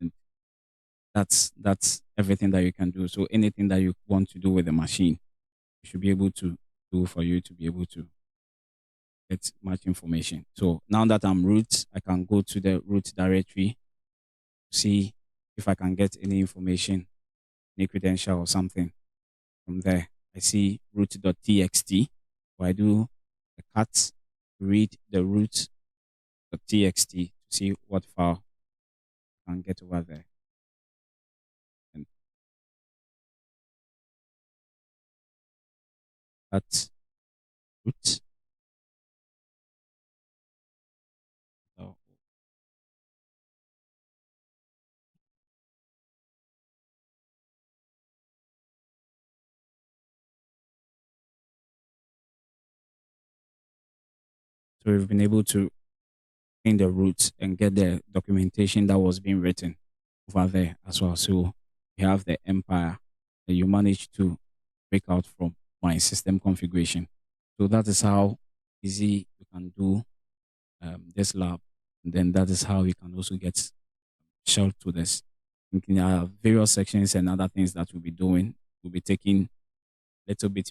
and that's everything that you can do. So anything that you want to do with the machine, you should be able to do for you to be able to get much information. So now that I'm root, I can go to the root directory, see if I can get any information, any credential or something from there. I see root.txt, or I do the cat read the root.txt to see what file I can get over there. And that's root. So so we've been able to in the root and get the documentation that was being written over there as well. So you have the empire that you manage to break out from my system configuration. So that is how easy you can do this lab. And then that is how you can also get shell to this. There are various sections and other things that we'll be doing. We'll be taking a little bit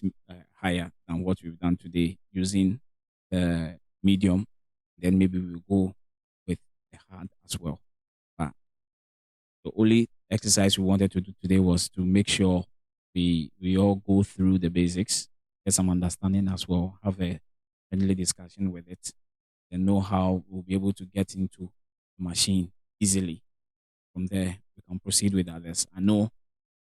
higher than what we've done today using the medium. Then maybe we'll go with the hard as well. But the only exercise we wanted to do today was to make sure we all go through the basics, get some understanding as well, have a friendly discussion with it, and know how we'll be able to get into the machine easily. From there, we can proceed with others. I know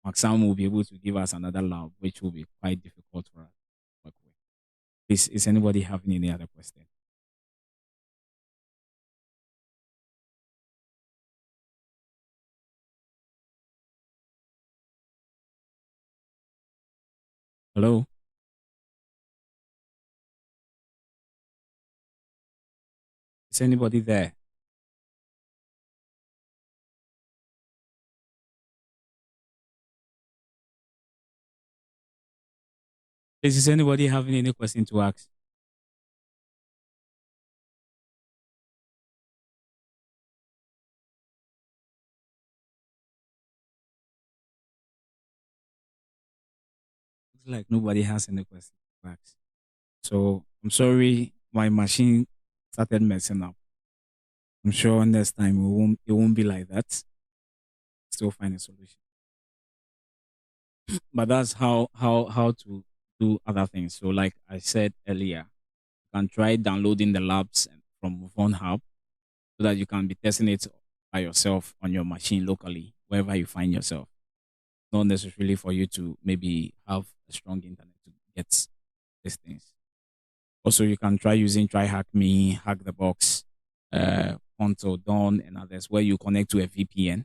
Maxam will be able to give us another lab, which will be quite difficult for us to work with. Is anybody having any other question? Hello? Is anybody there? Is anybody having any question to ask? Looks like nobody has any question to ask. So I'm sorry, my machine started messing up. I'm sure next time it won't be like that. Still find a solution. But that's how to do other things. So like I said earlier, you can try downloading the labs from Vulnhub so that you can be testing it by yourself on your machine locally, wherever you find yourself. Not necessarily for you to maybe have a strong internet to get these things. Also, you can try using Try Hack Me, Hack the Box, Ponto, Dawn, and others, where you connect to a VPN.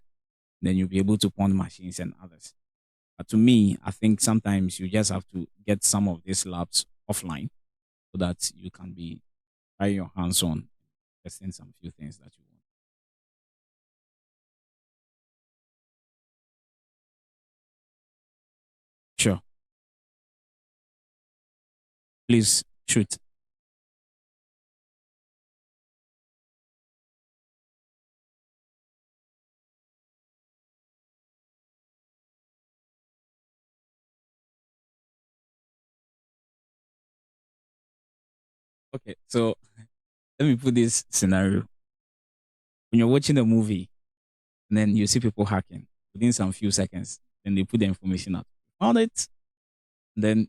Then you'll be able to pawn machines and others. But to me, I think sometimes you just have to get some of these labs offline so that you can be trying your hands on testing some few things that you want. Sure. Please shoot. Okay, so let me put this scenario. When you're watching a movie and then you see people hacking within some few seconds, then they put the information out. Found it. Then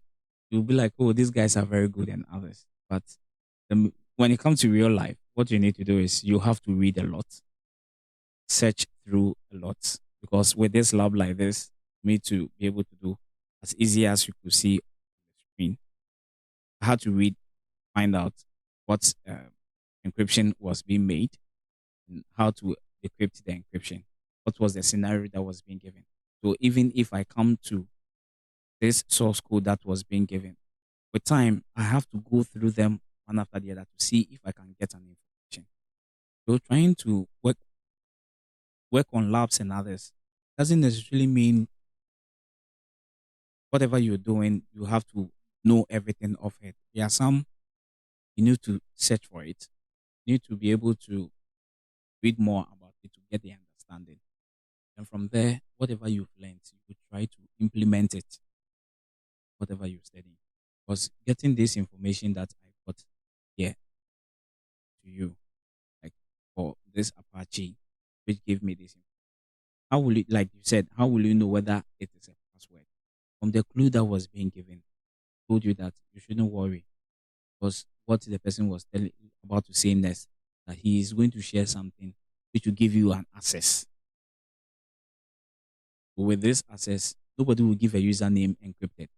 you'll be like, oh, these guys are very good and others. But when it comes to real life, what you need to do is you have to read a lot, search through a lot. Because with this lab like this, me to be able to do as easy as you could see on the screen, I had to read, find out what encryption was being made and how to decrypt the encryption. What was the scenario that was being given? So even if I come to this source code that was being given, with time, I have to go through them one after the other to see if I can get an information. So trying to work on labs and others doesn't necessarily mean whatever you're doing, you have to know everything of it. There are some you need to search for it. You need to be able to read more about it to get the understanding. And from there, whatever you've learned, you would try to implement it, whatever you study. Because getting this information that I got here to you, like for this Apache, which gave me this, how will you, like you said, how will you know whether it is a password? From the clue that was being given, told you that you shouldn't worry because what the person was telling about to say next, that he is going to share something which will give you an access. But with this access, nobody will give a username encrypted.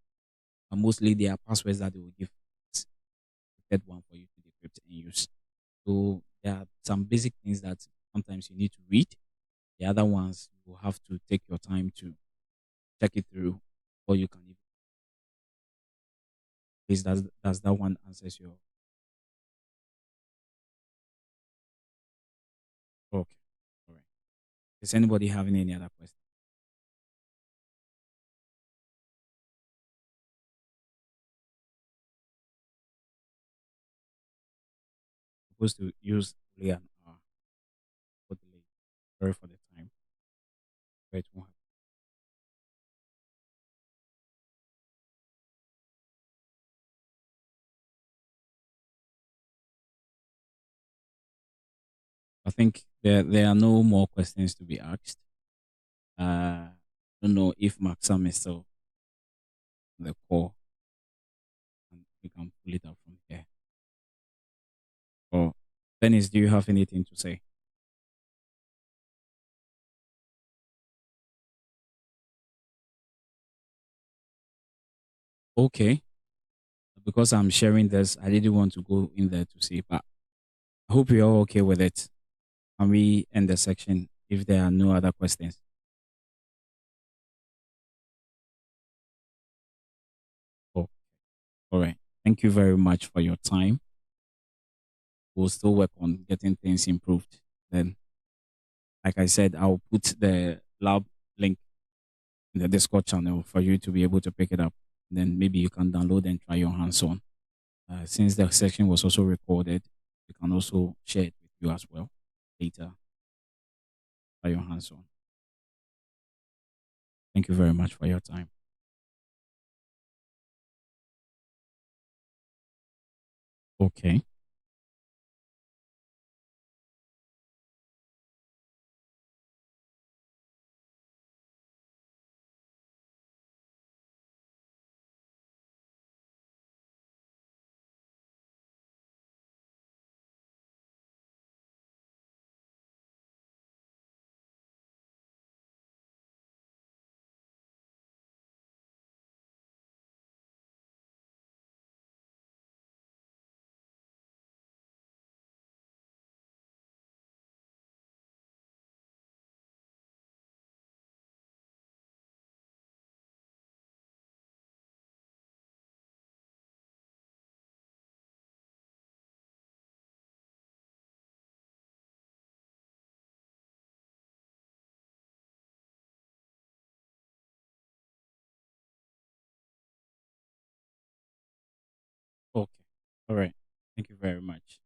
And mostly there are passwords that they will give encrypted one for you to decrypt and use. So there are some basic things that sometimes you need to read. The other ones you will have to take your time to check it through, or you can even please does that one answers your okay. All right. Does anybody having any other question? Supposed to use only an hour for delay. Sorry for the time. Wait, won't happen. I think there are no more questions to be asked. I don't know if Maxam is still on the call and we can pull it up from here. Or Dennis, do you have anything to say? Okay. Because I'm sharing this, I didn't want to go in there to see, but I hope you're all okay with it. Can we end the section if there are no other questions? Oh, all right. Thank you very much for your time. We'll still work on getting things improved. Then, like I said, I'll put the lab link in the Discord channel for you to be able to pick it up. Then maybe you can download and try your hands on. Since the section was also recorded, you can also share it with you as well later. Try your hands on. Thank you very much for your time. Okay. Okay. All right. Thank you very much.